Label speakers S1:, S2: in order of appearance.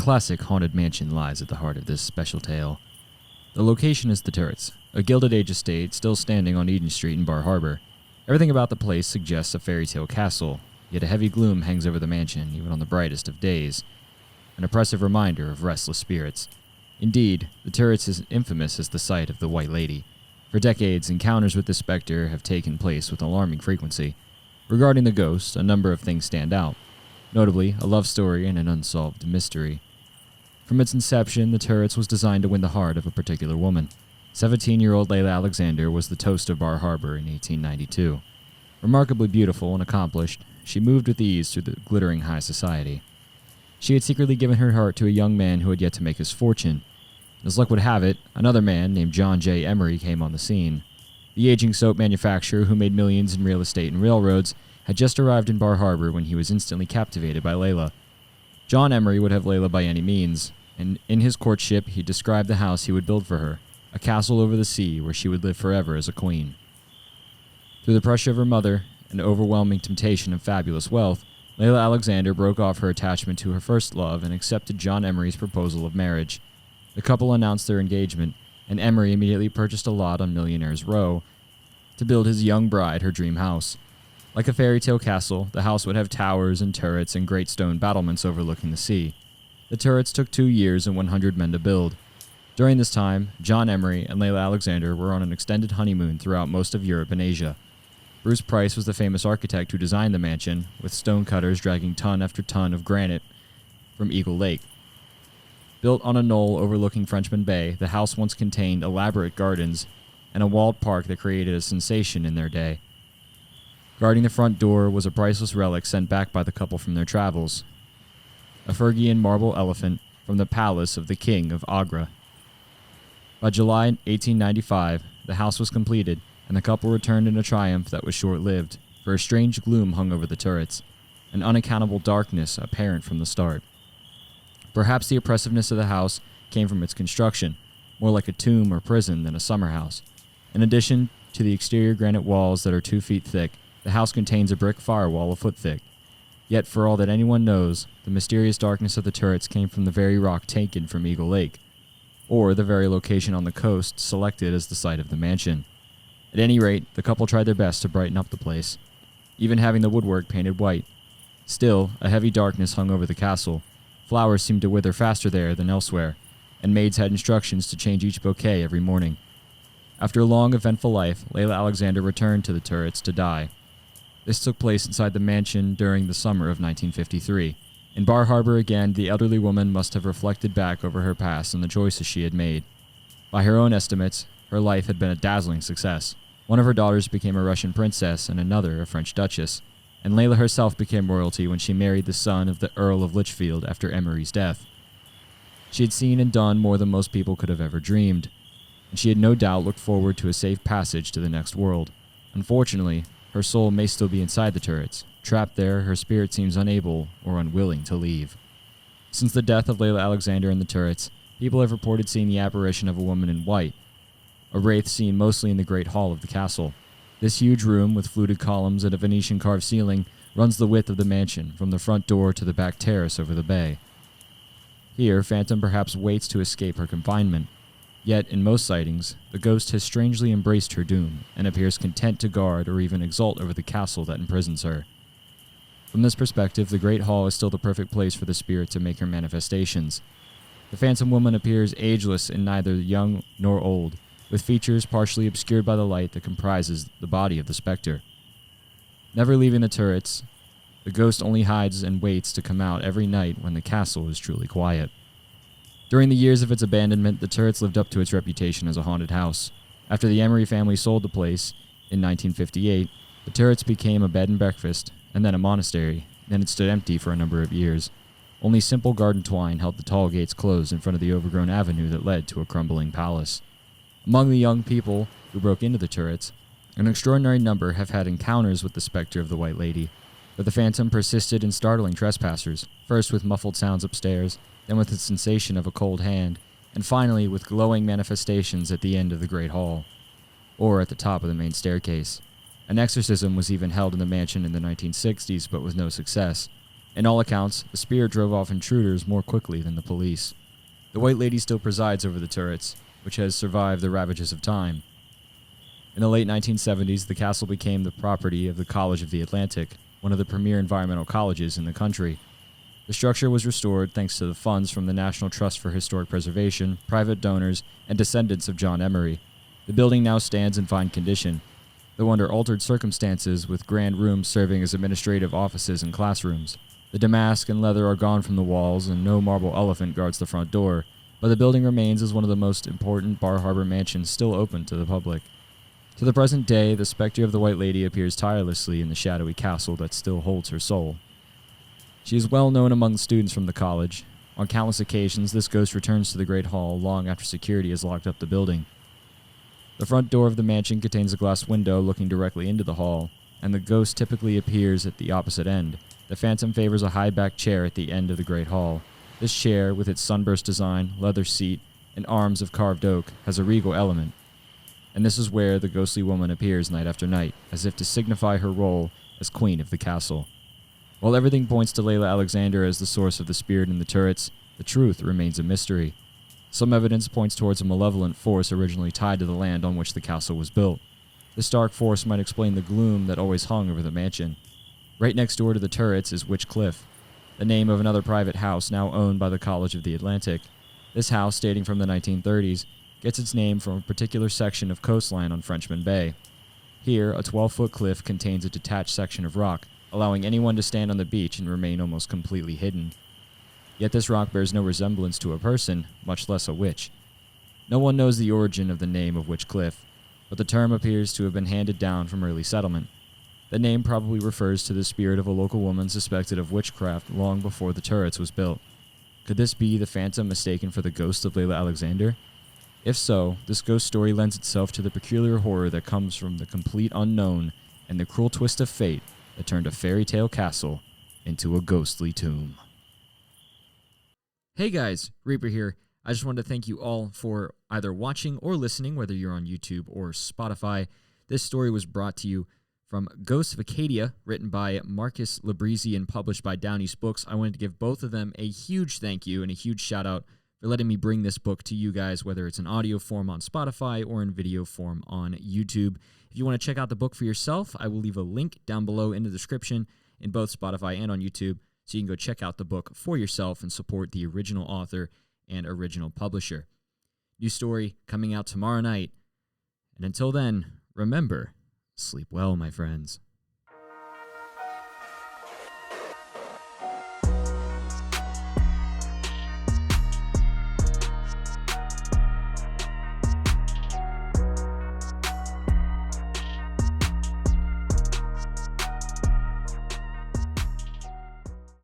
S1: classic haunted mansion lies at the heart of this special tale. The location is the Turrets, a Gilded Age estate still standing on Eden Street in Bar Harbor. Everything about the place suggests a fairy tale castle, yet a heavy gloom hangs over the mansion even on the brightest of days, an oppressive reminder of restless spirits. Indeed, the Turrets is infamous as the site of the White Lady. For decades, encounters with the specter have taken place with alarming frequency. Regarding the ghost, a number of things stand out, notably a love story and an unsolved mystery. From its inception, the Turrets was designed to win the heart of a particular woman. 17-year-old Layla Alexander was the toast of Bar Harbor in 1892. Remarkably beautiful and accomplished, she moved with ease through the glittering high society. She had secretly given her heart to a young man who had yet to make his fortune. As luck would have it, another man named John J. Emery came on the scene. The aging soap manufacturer who made millions in real estate and railroads had just arrived in Bar Harbor when he was instantly captivated by Layla. John Emery would have Layla by any means, and in his courtship he described the house he would build for her, a castle over the sea where she would live forever as a queen. Through the pressure of her mother and overwhelming temptation of fabulous wealth, Layla Alexander broke off her attachment to her first love and accepted John Emery's proposal of marriage. The couple announced their engagement, and Emery immediately purchased a lot on Millionaire's Row to build his young bride her dream house. Like a fairy tale castle, the house would have towers and turrets and great stone battlements overlooking the sea. The turrets took 2 years and 100 men to build. During this time, John Emery and Layla Alexander were on an extended honeymoon throughout most of Europe and Asia. Bruce Price was the famous architect who designed the mansion, with stone cutters dragging ton after ton of granite from Eagle Lake. Built on a knoll overlooking Frenchman Bay, the house once contained elaborate gardens and a walled park that created a sensation in their day. Guarding the front door was a priceless relic sent back by the couple from their travels, a Phrygian marble elephant from the palace of the King of Agra. By July 1895, the house was completed, and the couple returned in a triumph that was short-lived, for a strange gloom hung over the turrets, an unaccountable darkness apparent from the start. Perhaps the oppressiveness of the house came from its construction, more like a tomb or prison than a summer house. In addition to the exterior granite walls that are 2 feet thick, the house contains a brick firewall a foot thick. Yet, for all that anyone knows, the mysterious darkness of the turrets came from the very rock taken from Eagle Lake, or the very location on the coast selected as the site of the mansion. At any rate, the couple tried their best to brighten up the place, even having the woodwork painted white. Still, a heavy darkness hung over the castle. Flowers seemed to wither faster there than elsewhere, and maids had instructions to change each bouquet every morning. After a long, eventful life, Layla Alexander returned to the turrets to die. This took place inside the mansion during the summer of 1953. In Bar Harbor again, the elderly woman must have reflected back over her past and the choices she had made. By her own estimates, her life had been a dazzling success. One of her daughters became a Russian princess and another a French duchess, and Layla herself became royalty when she married the son of the Earl of Lichfield after Emery's death. She had seen and done more than most people could have ever dreamed, and she had no doubt looked forward to a safe passage to the next world. Unfortunately, her soul may still be inside the turrets. Trapped there, her spirit seems unable or unwilling to leave. Since the death of Layla Alexander in the turrets, people have reported seeing the apparition of a woman in white, a wraith seen mostly in the great hall of the castle. This huge room, with fluted columns and a Venetian carved ceiling, runs the width of the mansion, from the front door to the back terrace over the bay. Here, Phantom perhaps waits to escape her confinement. Yet, in most sightings, the ghost has strangely embraced her doom, and appears content to guard or even exult over the castle that imprisons her. From this perspective, the Great Hall is still the perfect place for the spirit to make her manifestations. The Phantom Woman appears ageless and neither young nor old, with features partially obscured by the light that comprises the body of the specter. Never leaving the turrets, the ghost only hides and waits to come out every night when the castle is truly quiet. During the years of its abandonment, the turrets lived up to its reputation as a haunted house. After the Emery family sold the place in 1958, the turrets became a bed and breakfast, and then a monastery. Then it stood empty for a number of years. Only simple garden twine held the tall gates closed in front of the overgrown avenue that led to a crumbling palace. Among the young people who broke into the turrets, an extraordinary number have had encounters with the specter of the White Lady, but the phantom persisted in startling trespassers, first with muffled sounds upstairs, then with the sensation of a cold hand, and finally with glowing manifestations at the end of the Great Hall, or at the top of the main staircase. An exorcism was even held in the mansion in the 1960s, but with no success. In all accounts, the spirit drove off intruders more quickly than the police. The White Lady still presides over the turrets, which has survived the ravages of time. In the late 1970s, the castle became the property of the College of the Atlantic, one of the premier environmental colleges in the country. The structure was restored thanks to the funds from the National Trust for Historic Preservation, private donors, and descendants of John Emery. The building now stands in fine condition, though under altered circumstances, with grand rooms serving as administrative offices and classrooms. The damask and leather are gone from the walls, and no marble elephant guards the front door, but the building remains as one of the most important Bar Harbor mansions still open to the public. To the present day, the specter of the White Lady appears tirelessly in the shadowy castle that still holds her soul. She is well known among the students from the college. On countless occasions, this ghost returns to the Great Hall long after security has locked up the building. The front door of the mansion contains a glass window looking directly into the hall, and the ghost typically appears at the opposite end. The phantom favors a high-backed chair at the end of the Great Hall. This chair, with its sunburst design, leather seat, and arms of carved oak, has a regal element. And this is where the ghostly woman appears night after night, as if to signify her role as queen of the castle. While everything points to Layla Alexander as the source of the spirit in the turrets, the truth remains a mystery. Some evidence points towards a malevolent force originally tied to the land on which the castle was built. This dark force might explain the gloom that always hung over the mansion. Right next door to the turrets is Witch Cliff, the name of another private house now owned by the College of the Atlantic. This house, dating from the 1930s, gets its name from a particular section of coastline on Frenchman Bay. Here, a 12-foot cliff contains a detached section of rock, allowing anyone to stand on the beach and remain almost completely hidden. Yet this rock bears no resemblance to a person, much less a witch. No one knows the origin of the name of Witch Cliff, but the term appears to have been handed down from early settlement. The name probably refers to the spirit of a local woman suspected of witchcraft long before the turrets was built. Could this be the phantom mistaken for the ghost of Layla Alexander? If so, this ghost story lends itself to the peculiar horror that comes from the complete unknown and the cruel twist of fate that turned a fairy tale castle into a ghostly tomb. Hey guys, Reaper here. I just wanted to thank you all for either watching or listening, whether you're on YouTube or Spotify. This story was brought to you from Ghosts of Acadia, written by Marcus Labrizzi and published by Down East Books. I wanted to give both of them a huge thank you and a huge shout out for letting me bring this book to you guys, whether it's in audio form on Spotify or in video form on YouTube. If you want to check out the book for yourself, I will leave a link down below in the description in both Spotify and on YouTube, so you can go check out the book for yourself and support the original author and original publisher. New story coming out tomorrow night. And until then, remember, sleep well, my friends.